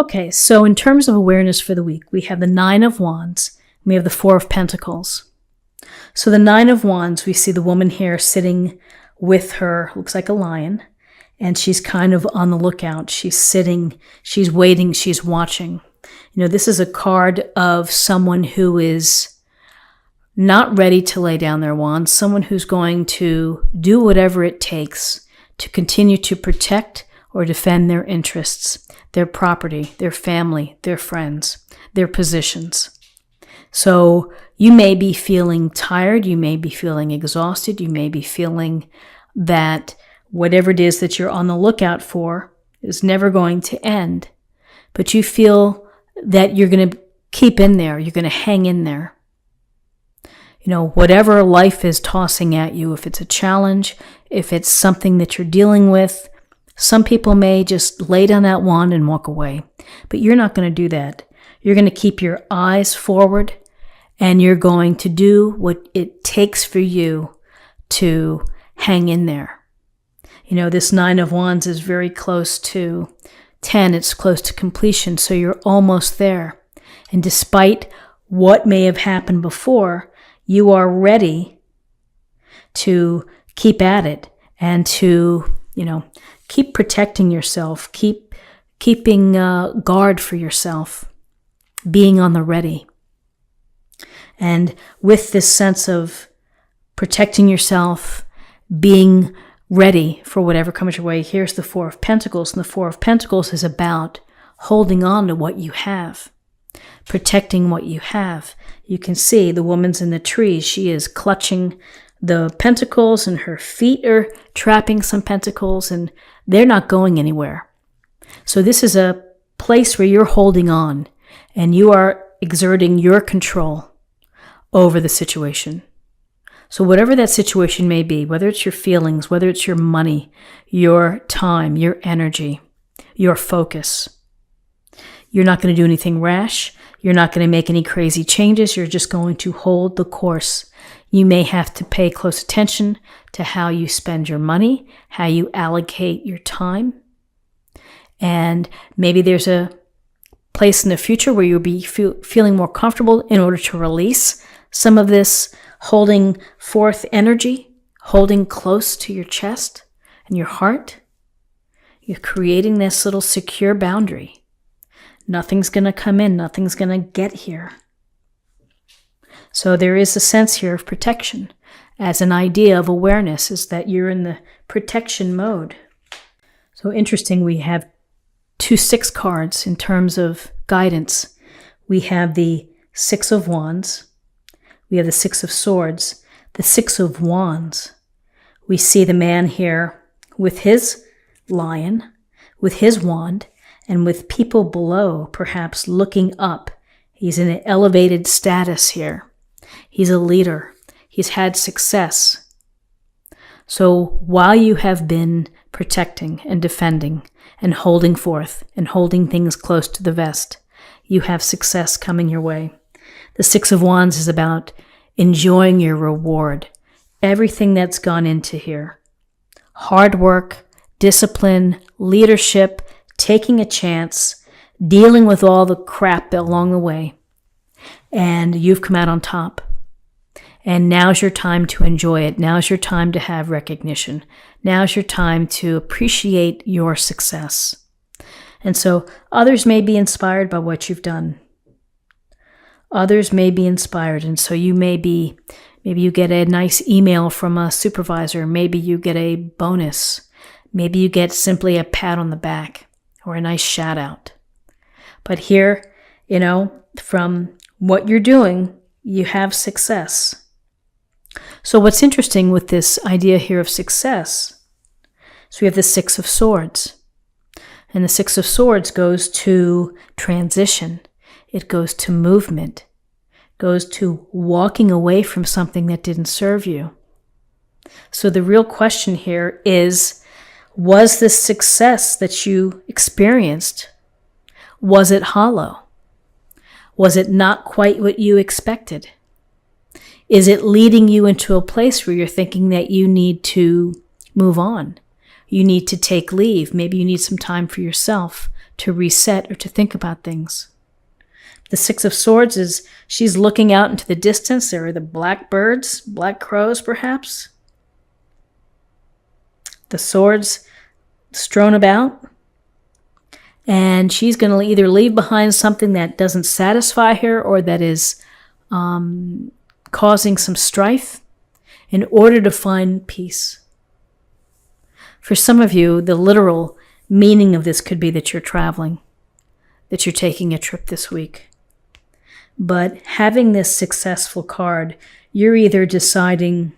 Okay, so in terms of awareness for the week, we have the Nine of Wands, and we have the Four of Pentacles. So the Nine of Wands, we see the woman here sitting with her, looks like a lion, and she's kind of on the lookout. She's sitting, she's waiting, she's watching. You know, this is a card of someone who is not ready to lay down their wands, someone who's going to do whatever it takes to continue to protect or defend their interests, their property, their family, their friends, their positions. So you may be feeling tired, you may be feeling exhausted, you may be feeling that whatever it is that you're on the lookout for is never going to end, but you feel that you're going to keep in there, you're going to hang in there. You know, whatever life is tossing at you, if it's a challenge, if it's something that you're dealing with, some people may just lay down that wand and walk away, but you're not going to do that. You're going to keep your eyes forward, and you're going to do what it takes for you to hang in there. You know, this Nine of Wands is very close to 10. It's close to completion, so you're almost there. And despite what may have happened before, you are ready to keep at it and to, keep protecting yourself, keeping guard for yourself, being on the ready. And with this sense of protecting yourself, being ready for whatever comes your way, here's the Four of Pentacles. And the Four of Pentacles is about holding on to what you have, protecting what you have. You can see the woman's in the trees. She is clutching the pentacles, and her feet are trapping some pentacles, and they're not going anywhere. So this is a place where you're holding on, and you are exerting your control over the situation. So whatever that situation may be, whether it's your feelings, whether it's your money, your time, your energy, your focus, you're not going to do anything rash. You're not going to make any crazy changes. You're just going to hold the course. You may have to pay close attention to how you spend your money, how you allocate your time. And maybe there's a place in the future where you'll be feeling more comfortable in order to release some of this holding forth energy, holding close to your chest and your heart. You're creating this little secure boundary. Nothing's going to come in. Nothing's going to get here. So there is a sense here of protection as an idea of awareness, is that you're in the protection mode. So interesting, we have 2 6 cards in terms of guidance. We have the Six of Wands. We have the Six of Swords. The Six of Wands. We see the man here with his lion, with his wand, and with people below, perhaps looking up. He's in an elevated status here. He's a leader. He's had success. So while you have been protecting and defending and holding forth and holding things close to the vest, you have success coming your way. The Six of Wands is about enjoying your reward, everything that's gone into here. Hard work, discipline, leadership, taking a chance, dealing with all the crap along the way. And you've come out on top. And now's your time to enjoy it. Now's your time to have recognition. Now's your time to appreciate your success. And so others may be inspired by what you've done. Others may be inspired. And so maybe you get a nice email from a supervisor. Maybe you get a bonus. Maybe you get simply a pat on the back or a nice shout out. But here, from what you're doing, you have success. So what's interesting with this idea here of success, so we have the Six of Swords. And the Six of Swords goes to transition. It goes to movement. It goes to walking away from something that didn't serve you. So the real question here is, was this success that you experienced, was it hollow? Was it not quite what you expected? Is it leading you into a place where you're thinking that you need to move on? You need to take leave. Maybe you need some time for yourself to reset, or to think about things. The Six of Swords is she's looking out into the distance. There are the black birds, black crows perhaps. The swords strewn about. And she's going to either leave behind something that doesn't satisfy her or that is causing some strife in order to find peace. For some of you, the literal meaning of this could be that you're traveling, that you're taking a trip this week. But having this successful card, you're either deciding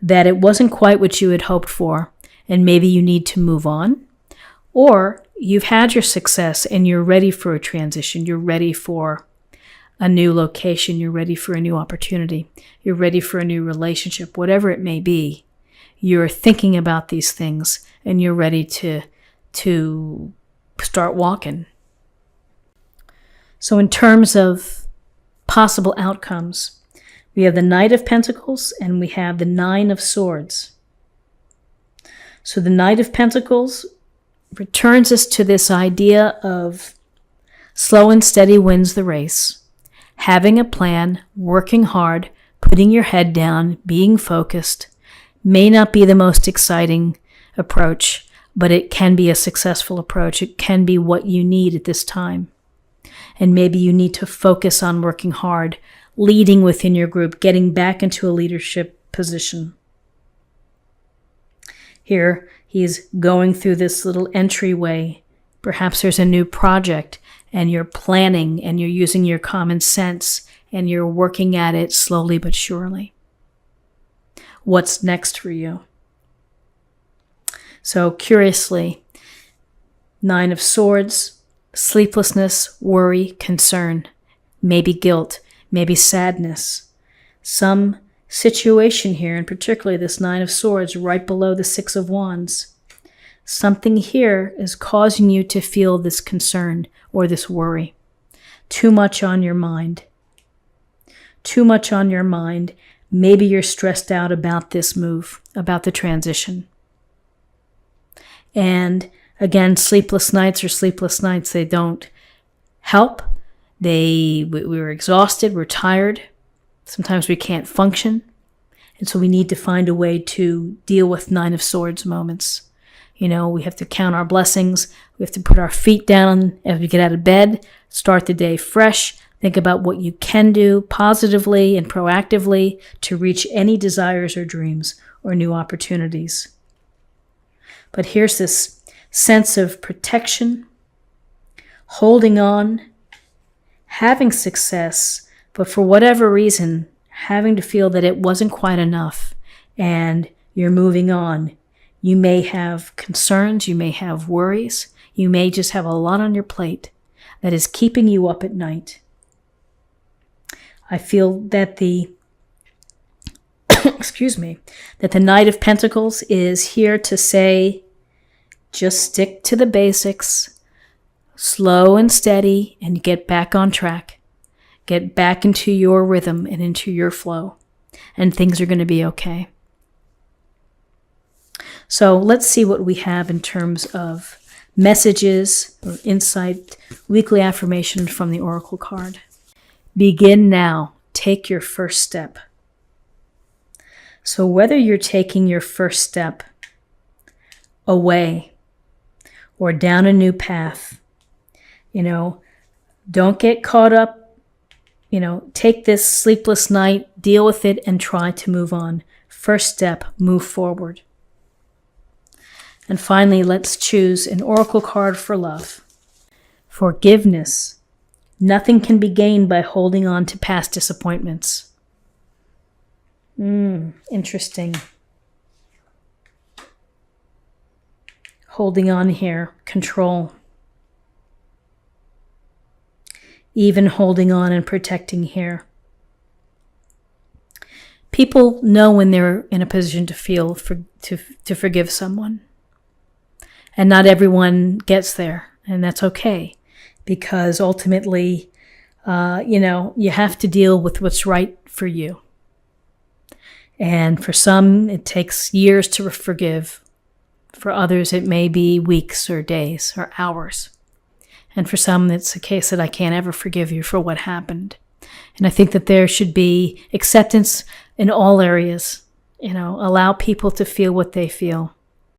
that it wasn't quite what you had hoped for, and maybe you need to move on, or you've had your success and you're ready for a transition. You're ready for a new location. You're ready for a new opportunity. You're ready for a new relationship, whatever it may be. You're thinking about these things and you're ready to start walking. So in terms of possible outcomes, we have the Knight of Pentacles and we have the Nine of Swords. So the Knight of Pentacles returns us to this idea of slow and steady wins the race. Having a plan, working hard, putting your head down, being focused may not be the most exciting approach, but it can be a successful approach. It can be what you need at this time. And maybe you need to focus on working hard, leading within your group, getting back into a leadership position. Here, he's going through this little entryway. Perhaps there's a new project and you're planning and you're using your common sense and you're working at it slowly but surely. What's next for you? So curiously, Nine of Swords, sleeplessness, worry, concern, maybe guilt, maybe sadness. Some situation here, and particularly this Nine of Swords right below the Six of Wands. Something here is causing you to feel this concern or this worry. Too much on your mind. Too much on your mind. Maybe you're stressed out about this move, about the transition. And again, sleepless nights are sleepless nights. They don't help. We're exhausted, we're tired. Sometimes we can't function. And so we need to find a way to deal with Nine of Swords moments. You know, we have to count our blessings. We have to put our feet down as we get out of bed, start the day fresh, think about what you can do positively and proactively to reach any desires or dreams or new opportunities. But here's this sense of protection, holding on, having success, but for whatever reason, having to feel that it wasn't quite enough and you're moving on. You may have concerns, you may have worries, you may just have a lot on your plate that is keeping you up at night. I feel that the that the Knight of Pentacles is here to say, just stick to the basics, slow and steady, and get back on track. Get back into your rhythm and into your flow, and things are going to be okay. So let's see what we have in terms of messages or insight, weekly affirmation from the Oracle card. Begin now. Take your first step. So whether you're taking your first step away or down a new path, don't get caught up. Take this sleepless night, deal with it, and try to move on. First step, move forward. And finally, let's choose an Oracle card for love. Forgiveness. Nothing can be gained by holding on to past disappointments. Interesting. Holding on here, control. Even holding on and protecting here. People know when they're in a position to to forgive someone. And not everyone gets there, and that's okay. Because ultimately, you have to deal with what's right for you. And for some, it takes years to forgive. For others, it may be weeks or days or hours. And for some, it's a case that I can't ever forgive you for what happened. And I think that there should be acceptance in all areas. Allow people to feel what they feel.